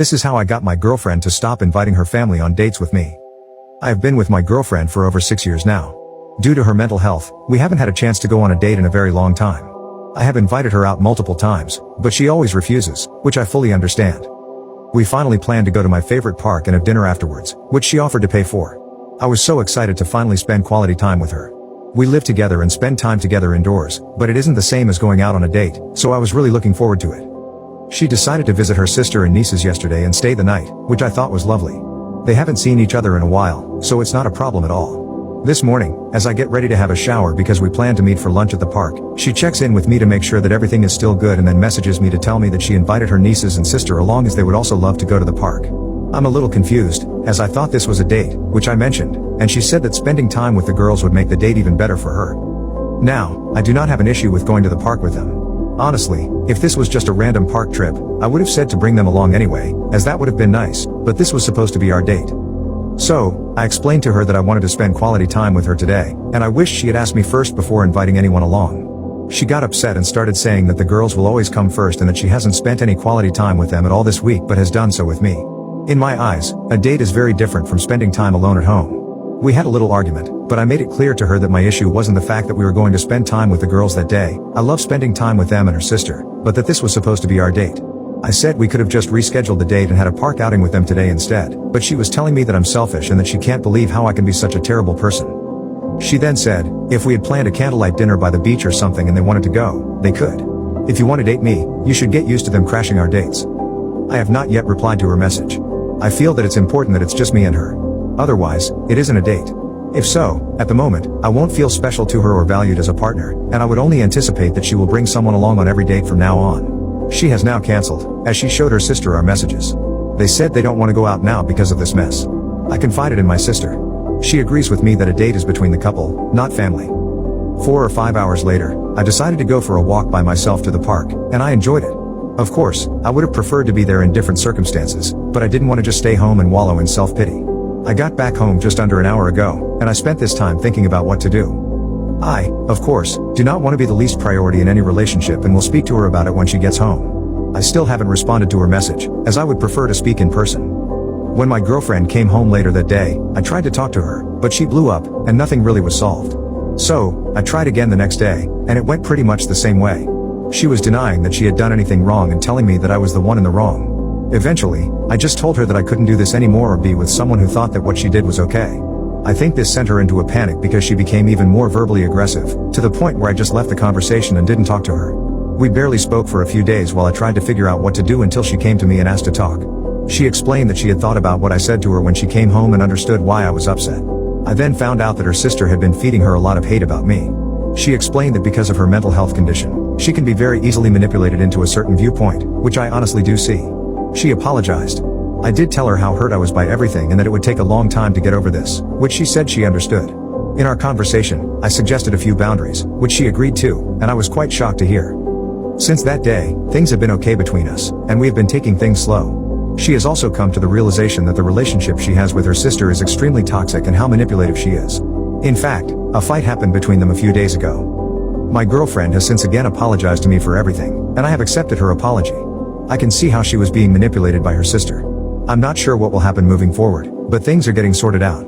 This is how I got my girlfriend to stop inviting her family on dates with me. I have been with my girlfriend for over 6 years now. Due to her mental health, we haven't had a chance to go on a date in a very long time. I have invited her out multiple times, but she always refuses, which I fully understand. We finally planned to go to my favorite park and have dinner afterwards, which she offered to pay for. I was so excited to finally spend quality time with her. We live together and spend time together indoors, but it isn't the same as going out on a date, so I was really looking forward to it. She decided to visit her sister and nieces yesterday and stay the night, which I thought was lovely. They haven't seen each other in a while, so it's not a problem at all. This morning, as I get ready to have a shower because we plan to meet for lunch at the park, she checks in with me to make sure that everything is still good and then messages me to tell me that she invited her nieces and sister along as they would also love to go to the park. I'm a little confused, as I thought this was a date, which I mentioned, and she said that spending time with the girls would make the date even better for her. Now, I do not have an issue with going to the park with them. Honestly, if this was just a random park trip, I would have said to bring them along anyway, as that would have been nice, but this was supposed to be our date. So, I explained to her that I wanted to spend quality time with her today, and I wished she had asked me first before inviting anyone along. She got upset and started saying that the girls will always come first and that she hasn't spent any quality time with them at all this week but has done so with me. In my eyes, a date is very different from spending time alone at home. We had a little argument, but I made it clear to her that my issue wasn't the fact that we were going to spend time with the girls that day. I love spending time with them and her sister, but that this was supposed to be our date. I said we could have just rescheduled the date and had a park outing with them today instead, but she was telling me that I'm selfish and that she can't believe how I can be such a terrible person. She then said, if we had planned a candlelight dinner by the beach or something and they wanted to go, they could. If you want to date me, you should get used to them crashing our dates. I have not yet replied to her message. I feel that it's important that it's just me and her. Otherwise, it isn't a date. If so, at the moment, I won't feel special to her or valued as a partner, and I would only anticipate that she will bring someone along on every date from now on. She has now canceled, as she showed her sister our messages. They said they don't want to go out now because of this mess. I confided in my sister. She agrees with me that a date is between the couple, not family. 4 or 5 hours later, I decided to go for a walk by myself to the park, and I enjoyed it. Of course, I would have preferred to be there in different circumstances, but I didn't want to just stay home and wallow in self-pity. I got back home just under an hour ago, and I spent this time thinking about what to do. I, of course, do not want to be the least priority in any relationship and will speak to her about it when she gets home. I still haven't responded to her message, as I would prefer to speak in person. When my girlfriend came home later that day, I tried to talk to her, but she blew up, and nothing really was solved. So, I tried again the next day, and it went pretty much the same way. She was denying that she had done anything wrong and telling me that I was the one in the wrong. Eventually, I just told her that I couldn't do this anymore or be with someone who thought that what she did was okay. I think this sent her into a panic because she became even more verbally aggressive, to the point where I just left the conversation and didn't talk to her. We barely spoke for a few days while I tried to figure out what to do until she came to me and asked to talk. She explained that she had thought about what I said to her when she came home and understood why I was upset. I then found out that her sister had been feeding her a lot of hate about me. She explained that because of her mental health condition, she can be very easily manipulated into a certain viewpoint, which I honestly do see. She apologized. I did tell her how hurt I was by everything and that it would take a long time to get over this, which she said she understood. In our conversation, I suggested a few boundaries, which she agreed to, and I was quite shocked to hear. Since that day, things have been okay between us, and we have been taking things slow. She has also come to the realization that the relationship she has with her sister is extremely toxic and how manipulative she is. In fact, a fight happened between them a few days ago. My girlfriend has since again apologized to me for everything, and I have accepted her apology. I can see how she was being manipulated by her sister. I'm not sure what will happen moving forward, but things are getting sorted out.